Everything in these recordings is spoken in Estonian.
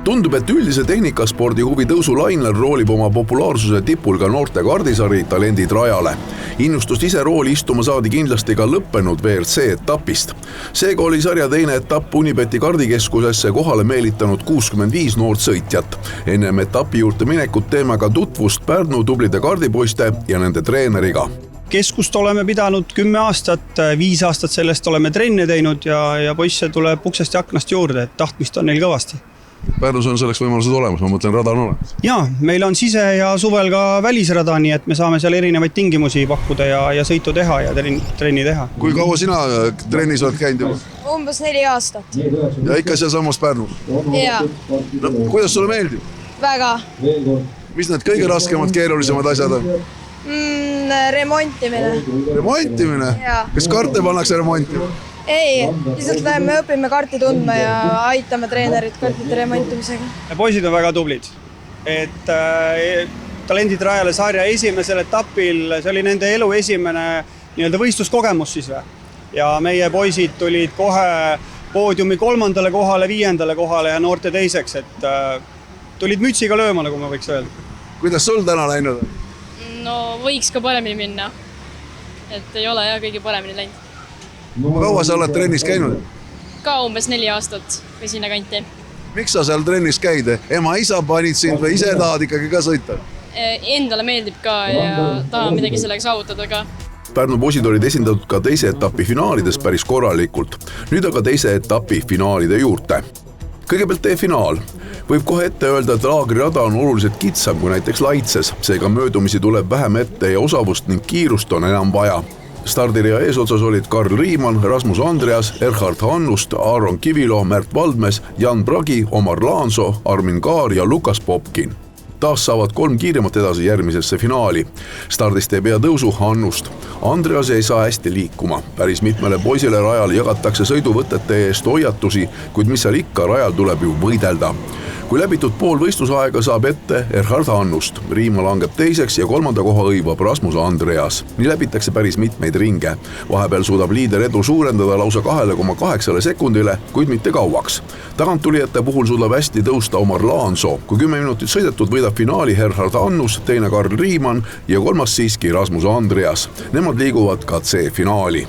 Tundub, et üldise tehnikaspordi huvi tõusu lainel roolib oma populaarsuse tipul ka noorte kardisari Talendid rajale. Innustust ise rooli istuma saadi kindlasti ka lõppenud WRC etapist. Seega oli sarja teine etapp Unibeti kardikeskusesse kohale meelitanud 65 noort sõitjat. Ennem etapi juurde minekut teeme ka tutvust Pärnu tublide kardipoiste ja nende treeneriga. Keskust oleme pidanud 10 aastat, 5 aastat sellest oleme trenne teinud ja poisse tuleb uksest ja aknast juurde, et tahtmist on neil kõvasti. Pärnus on selleks võimalused olemas, ma mõtlen, rada on olemas. Jaa, meil on sise- ja suvel ka välisrada, nii et me saame seal erinevaid tingimusi pakkuda ja sõitu teha ja trenni teha. Kui kaua sina trennis oled käinud juba? Umbes 4 aastat. Ja ikka seal samas Pärnus? Jaa. No, kuidas sulle meeldib? Väga. Mis need kõige raskemad, keerulisemad asjad on? Remontimine. Remontimine? Jaa. Kas karte pannakse remontima? Ei, lihtsalt me õpime karti tundma ja aitame treenerit kartide remontimisega. Poisid on väga tublid. Et Talendid rajale sarja esimesel etapil, see oli nende elu esimene võistluskogemus siis või. Ja meie poisid tulid kohe poodiumi 3. kohale, 5. kohale ja noorte teiseks, et tulid mütsiga lööma, nagu ma võiks öelda. Kuidas sul täna läinud? No võiks ka paremini minna. Et ei ole kõige paremini läinud. Kaua sa oled trennis käinud? Ka umbes 4 aastat või sinna kanti. Miks sa seal trennis käid? Ema, isa panid sind või ise tahad ikkagi ka sõita? Endale meeldib ka ja tahan midagi sellega saavutada ka. Pärnu poisid olid esindatud ka teise etapi finaalides päris korralikult. Nüüd aga teise etapi finaalide juurde. Kõigepealt finaal. Võib kohe ette öelda, et laagrirada on oluliselt kitsam kui näiteks Laitses, seega möödumisi tuleb vähem ette ja osavust ning kiirust on enam vaja. Stardiria eesotsas olid Karl Riimann, Rasmus Andreas, Erhard Hannust, Aaron Kivilo, Märt Valdmes, Jan Bragi, Omar Laanso, Armin Kaar ja Lukas Popkin. Taas saavad 3 kiiremat edasi järgmisesse finaali. Stardist teeb tõusu Hannust. Andreas ei saa hästi liikuma. Päris mitmele poisile rajal jagatakse sõiduvõtete eest hoiatusi, kuid mis seal ikka, rajal tuleb ju võidelda. Kui läbitud pool võistlusaega saab ette Erhard Hannust. Riima langeb teiseks ja 3. koha õivab Rasmus Andreas. Nii läbitakse päris mitmeid ringe. Vahepeal suudab liider edu suurendada lausa 2,8 sekundile, kuid mitte kauaks. Taganttulijate puhul suudab hästi tõusta Omar Laanso. Kui 10 minutit sõidetud võidab finaali Erhard Hannus, teine Karl Riimann ja 3. siiski Rasmus Andreas. Nemad liiguvad ka C-finaali.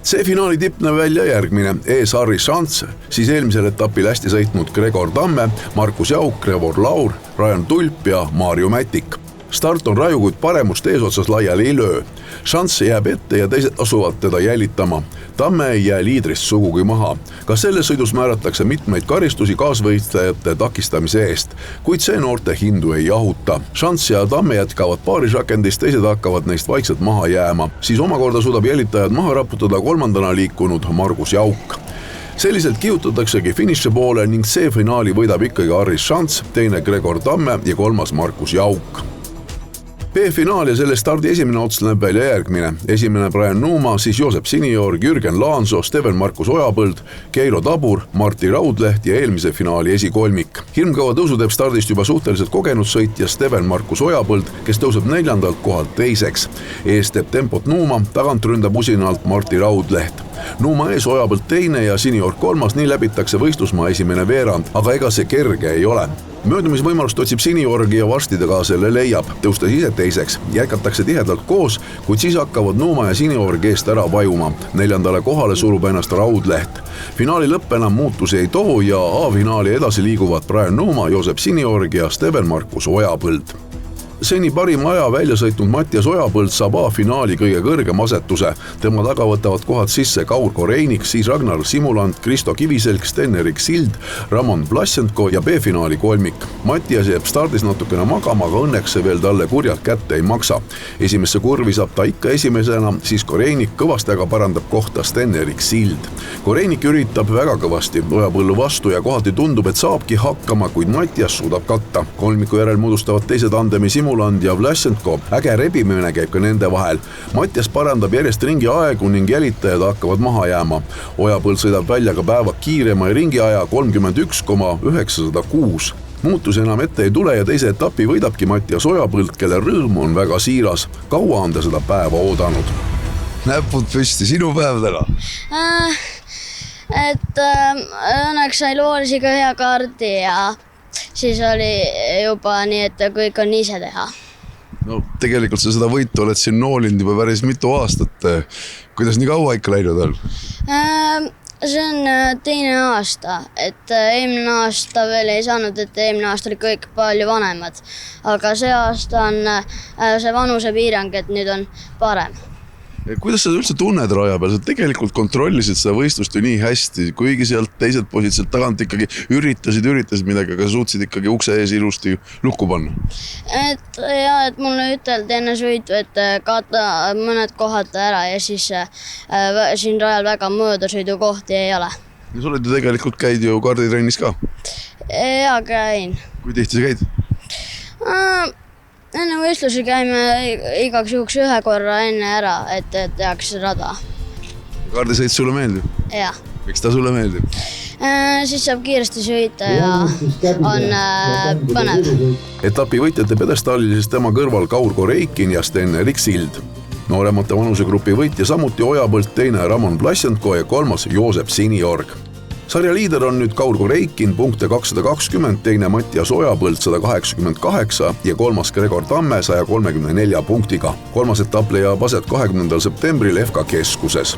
C-finaali tipp näeb välja järgmine. Ees Harri Šants, siis eelmisel etapil hästi sõitnud Gregor Tamme, Markus Jauk, Revor Laur, Rajan Tulp ja Maarju Mätik. Start on raju, kuid paremust eesotsas laiali ei löö. Šants jääb ette ja teised asuvad teda jälitama. Tamme ei jää liidrist sugugi maha. Ka selles sõidus määratakse mitmeid karistusi kaasvõistlejate takistamise eest, kuid see noorte hindu ei jahuta. Šants ja Tamme jätkavad paarisrakendist, teised hakkavad neist vaikselt maha jääma. Siis omakorda suudab jälitajad maha raputada 3. liikunud Margus Jauk. Selliselt kihutataksegi finiši poole ning C-finaali võidab ikkagi Harri Šants, teine Gregor Tamme ja 3. Markus Jauk. B-finaal ja selle stardi esimene ots näeb välja järgmine. Esimene Brian Nuuma, siis Joosep Siniorg, Jürgen Laanso, Steven Markus Ojapõld, Keiro Tabur, Marti Raudleht ja eelmise finaali esikolmik. Hirmkava tõusu teeb stardist juba suhteliselt kogenud sõitja Steven Markus Ojapõld, kes tõuseb 4. kohalt teiseks. Ees teeb tempot Nuuma, tagant ründab usinalt Marti Raudleht. Nuuma ees Ojapõld teine ja Siniorg 3, nii läbitakse võistlusmaa esimene veerand, aga ega see kerge ei ole. Möödumisvõimalust otsib Siniorgi ja varsti ta ka selle leiab, tõustes ise teiseks. Jätkatakse tihedalt koos, kuid siis hakkavad Nuuma ja Siniorg eest ära vajuma. 4. kohale surub ennast Raudleht. Finaali lõpp enam muutusi ei too ja A-finaali edasi liiguvad Brian Nuuma, Joosep Siniorg ja Steven Markus Ojapõld. Seni parima aja välja sõitnud Mattias Ojapõld saab A-finaali kõige kõrgem asetuse. Tema taga võtavad kohad sisse Kaur Koreinik, siis Ragnar Simuland, Kristo Kiviselg, Sten-Erik Sild, Ramon Vlassenko ja B-finaali kolmik. Mattias jääb stardis natukene magama, aga õnneks see veel talle kurjalt kätte ei maksa. Esimesse kurvi saab ta ikka esimesena, siis Koreinik kõvasti aga parandab kohta Sten-Erik Sild. Koreinik üritab väga kõvasti Ojapõllu vastu ja kohati tundub, et saabki hakkama, kuid Mattias suudab katta. Kolmiku järel moodustavad teise tandemi Simuland ja Vlassenko. Äge rebimine käib ka nende vahel. Mattias parandab järjest ringi aegu ning jälitajad hakkavad maha jääma. Ojapõld sõidab välja ka päeva kiirema ringiaja 31,906. Muutus enam ette ei tule ja teise etapi võidabki Mattias Ojapõld, kelle rõõm on väga siiras. Kaua on ta seda päeva oodanud? Näpud püsti, sinu päev täna? et õnneks sai Loorisiga hea kaardi ja siis oli juba nii, et kõik on ise teha. No tegelikult sa seda võitu oled siin noolinud juba päris mitu aastat. Kuidas nii kaua ikka läinud on? See on teine aasta, et eelmine aasta veel ei saanud, et eelmine aasta oli kõik palju vanemad. Aga see aasta on see vanusepiirang, et nüüd on parem. Kuidas sa üldse tunned raja peal? Sa tegelikult kontrollisid seda võistlust ju nii hästi, kuigi sealt teised poisid sealt tagant ikkagi üritasid midagi, aga suutsid ikkagi ukse ees ilusti lukku panna. Et mulle üteldi enne sõitu, et kaota mõned kohad ära ja siis siin rajal väga möödasõidukohti ei ole. Ja sa oled ju tegelikult käid ju karditrennis ka? Ja käin. Kui tihti sa käid? Enne võistlusi käime igaks juhuks ühe korra enne ära, et tehaks rada. Kardisõit sulle meeldib? Jah. Miks ta sulle meeldib? Siis saab kiiresti sõita ja on põnev. Etapi võitjate pedestaalil siis tema kõrval Kaur Koreikin ja Sten-Erik Sild. Nooremate vanusegrupi võitja samuti Ojapõlt, teine Ramon Plassenko ja kolmas Joosep Siniorg. Sarja liider on nüüd Kaur Koreikin punkte 220, teine Mattias Ojapõlt 188 ja kolmas Gregor Tamme 134 punktiga. Kolmas etapp leiab aset 20. septembril FK keskuses.